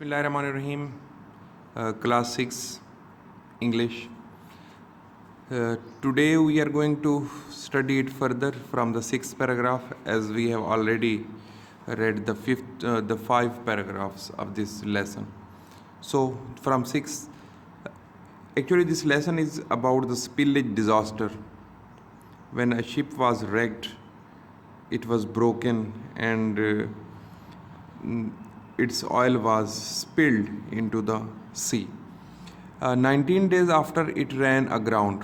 Bismillahirrahmanirrahim. Class 6 English. Today we are going to study it further from the sixth paragraph, as we have already read the five paragraphs of this lesson. So from six, actually this lesson is about the spillage disaster. When a ship was wrecked, it was broken and its oil was spilled into the sea. 19 days after it ran aground.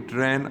it ran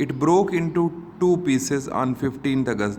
It broke into two pieces on 15th August.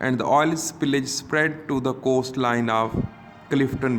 And the oil spillage spread to the coastline of Clifton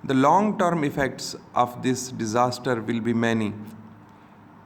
The long-term effects of this disaster will be many.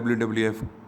WWF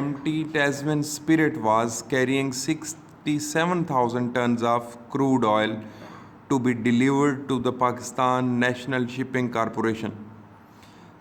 MT Tasman Spirit was carrying 67,000 tons of crude oil to be delivered to the Pakistan National Shipping Corporation.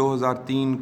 2003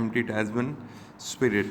MT Tasman Spirit.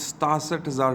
67,000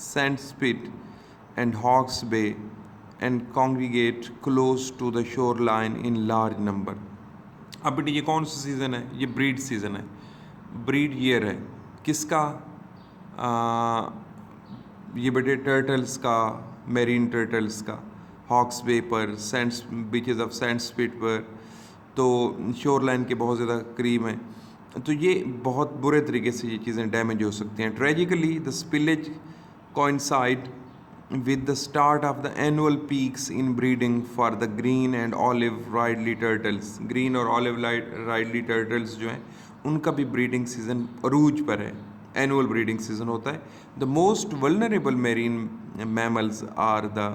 Sandspit and Hawke's Bay and congregate close to the shoreline in large number. اب بیٹے یہ کون سا season ہے؟ یہ bread season ہے، bread year ہے کس کا؟ یہ بیٹے ٹرٹلس کا، میرین ٹرٹلس کا، ہاکس بے پر، send beaches of send speed پر، تو شور لائن کے بہت زیادہ قریب ہیں. تو یہ بہت برے طریقے سے یہ چیزیں ڈیمیج ہو سکتی ہیں. ٹریجیکلی دا اسپلیج coincide with the start of the annual peaks in breeding for the green and olive ridley turtles. green اور olive ridley turtles جو ہیں ان کا بھی breeding season عروج پر ہے. annual breeding season ہوتا ہے. The most vulnerable marine mammals are the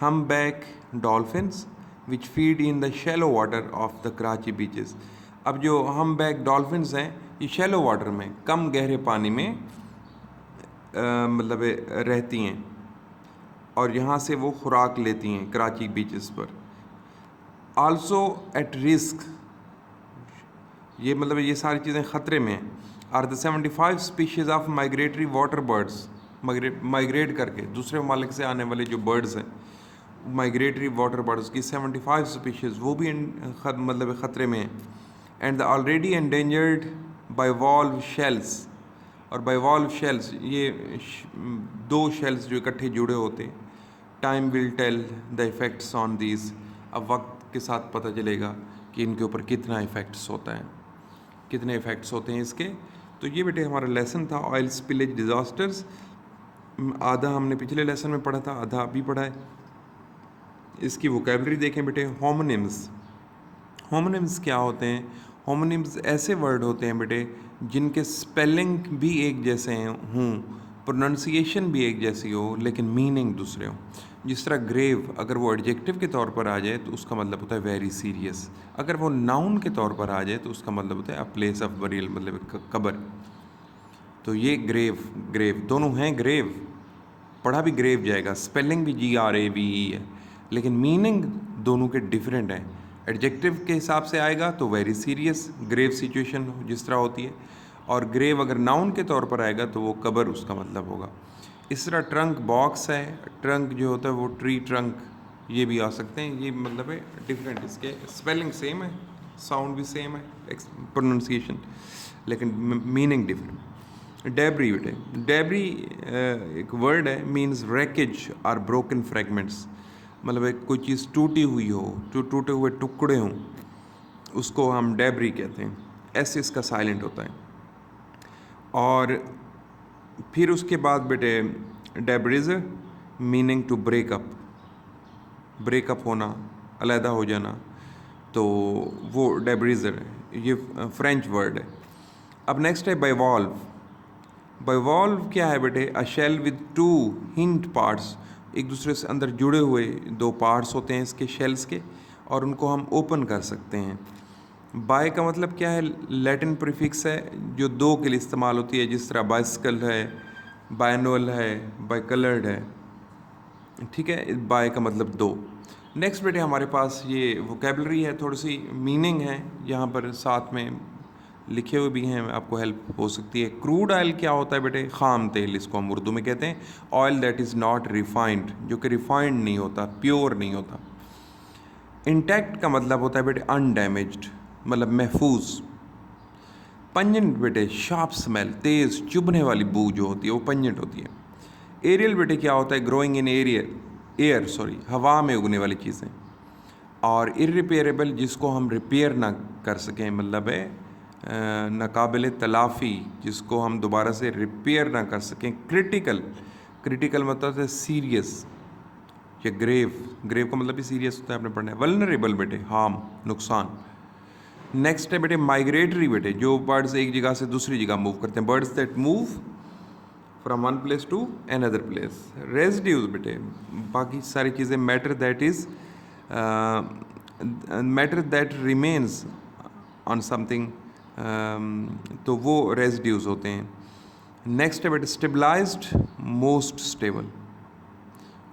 humpback dolphins which feed in the shallow water of the Karachi beaches. اب جو humpback dolphins ہیں یہ shallow water میں، کم گہرے پانی میں مطلب رہتی ہیں اور یہاں سے وہ خوراک لیتی ہیں کراچی بیچز پر. آلسو ایٹ رسک، یہ مطلب یہ ساری چیزیں خطرے میں ہیں. Are the 75 species of migratory water birds, migrate کر کے دوسرے ممالک سے آنے والے جو برڈز ہیں مائگریٹری واٹر برڈز کی 75 اسپیشیز وہ بھی مطلب خطرے میں ہیں. And the already endangered bivalve shells, اور بائیوالو شیلس یہ دو شیلس جو اکٹھے جڑے ہوتے. Time will tell the effects on these, اب وقت کے ساتھ پتہ چلے گا کہ ان کے اوپر کتنا افیکٹس ہوتا ہے، کتنے افیکٹس ہوتے ہیں اس کے. تو یہ بیٹے ہمارا لیسن تھا آئل اسپلیج ڈیزاسٹرز. آدھا ہم نے پچھلے لیسن میں پڑھا تھا، آدھا ابھی پڑھا ہے. اس کی ووکیبلری دیکھیں بیٹے. ہومونمز، ہومونمز کیا ہوتے ہیں؟ ہومونمز ایسے ورڈ ہوتے ہیں بیٹے جن کے سپیلنگ بھی ایک جیسے ہوں، پروننسیشن بھی ایک جیسی ہو، لیکن میننگ دوسرے ہوں. جس طرح گریو اگر وہ ایڈجیکٹو کے طور پر آ جائے تو اس کا مطلب ہوتا ہے ویری سیریس. اگر وہ ناؤن کے طور پر آ جائے تو اس کا مطلب ہوتا ہے اے پلیس آف بریل، مطلب قبر. تو یہ گریو دونوں ہیں. گریو پڑھا بھی گریو جائے گا، سپیلنگ بھی GRAVE ہے، لیکن میننگ دونوں کے ڈیفرنٹ ہیں. ایڈجیکٹو کے حساب سے آئے گا تو ویری سیریس گریو سچویشن جس طرح ہوتی ہے، اور گریو اگر ناؤن کے طور پر آئے گا تو وہ قبر اس کا مطلب ہوگا. اس طرح ٹرنک باکس ہے، ٹرنک جو ہوتا ہے وہ ٹری ٹرنک یہ بھی آ سکتے ہیں. یہ مطلب ہے ڈفرینٹ، اس کے اسپیلنگ سیم ہے، ساؤنڈ بھی سیم ہے، پروننسیشن، لیکن میننگ ڈفرینٹ. ڈیبری بیٹے، ڈیبری ایک ورڈ ہے، مینز ریکیج اور بروکن فریگمنٹس. مطلب کوئی چیز ٹوٹی ہوئی ہو، جو ٹوٹے ہوئے ٹکڑے ہوں، اس کو ہم ڈیبری کہتے ہیں. ایسے اس کا سائلنٹ ہوتا ہے. اور پھر اس کے بعد بیٹے ڈیبریزر meaning to break up, break up ہونا، علیحدہ ہو جانا، تو وہ ڈیبریزر ہے. یہ فرینچ ورڈ ہے. اب نیکسٹ ہے بائیوالو. بائیوالو کیا ہے بیٹے؟ A shell with two hinged parts, ایک دوسرے سے اندر جڑے ہوئے دو پارٹس ہوتے ہیں اس کے شیلس کے، اور ان کو ہم اوپن کر سکتے ہیں. بائی کا مطلب کیا ہے؟ لیٹن پریفکس ہے جو دو کے لیے استعمال ہوتی ہے، جس طرح بائسکل ہے، بائنول ہے، بائی کلرڈ ہے. ٹھیک ہے، بائی کا مطلب دو. نیکسٹ بیٹے ہمارے پاس یہ ووکیبلری ہے، تھوڑی سی میننگ ہے یہاں پر ساتھ میں لکھے ہوئے بھی ہیں، آپ کو ہیلپ ہو سکتی ہے. کروڈ آئل کیا ہوتا ہے بیٹے؟ خام تیل، اس کو ہم اردو میں کہتے ہیں. Oil that is not refined, جو کہ ریفائنڈ نہیں ہوتا، پیور نہیں ہوتا. انٹیکٹ کا مطلب ہوتا ہے بیٹے انڈیمیجڈ، مطلب محفوظ. پنجنٹ بیٹے شارپ اسمیل، تیز چبھنے والی بو جو ہوتی ہے وہ پنجنٹ ہوتی ہے. ایریل بیٹے کیا ہوتا ہے؟ گروئنگ ان ایئر ہوا میں اگنے والی چیزیں. اور ارریپیئریبل جس کو ہم ریپیئر نہ کر سکیں، مطلب ہے ناقابل تلافی، جس کو ہم دوبارہ سے ریپیئر نہ کر سکیں. کریٹیکل مطلب ہے سیریس. یا گریو کا مطلب بھی سیریس ہوتا ہے، آپ نے پڑھنا ہے. ولنریبل بیٹے ہارم، نقصان. نیکسٹ ہے بیٹے مائگریٹری بیٹے، جو برڈز ایک جگہ سے دوسری جگہ موو کرتے ہیں. Birds that move from one place to another place. Residues بیٹے باقی ساری چیزیں، میٹر دیٹ ریمینز آن سم تھنگ، تو وہ ریزیڈیوز ہوتے ہیں. نیکسٹ ہے بیٹے اسٹیبلائزڈ، موسٹ اسٹیبل.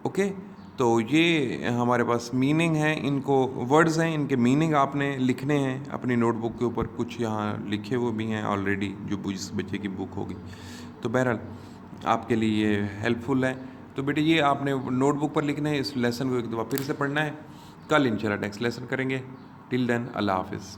اوکے، تو یہ ہمارے پاس میننگ ہے. ان کو ورڈز ہیں، ان کے میننگ آپ نے لکھنے ہیں اپنی نوٹ بک کے اوپر. کچھ یہاں لکھے ہوئے بھی ہیں آلریڈی، جو جس بچے کی بک ہوگی. تو بہرحال آپ کے لیے یہ ہیلپ فل ہے. تو بیٹے یہ آپ نے نوٹ بک پر لکھنا ہے. اس لیسن کو ایک دفعہ پھر سے پڑھنا ہے. کل انشاءاللہ نیکسٹ لیسن کریں گے. ٹل دین اللہ حافظ.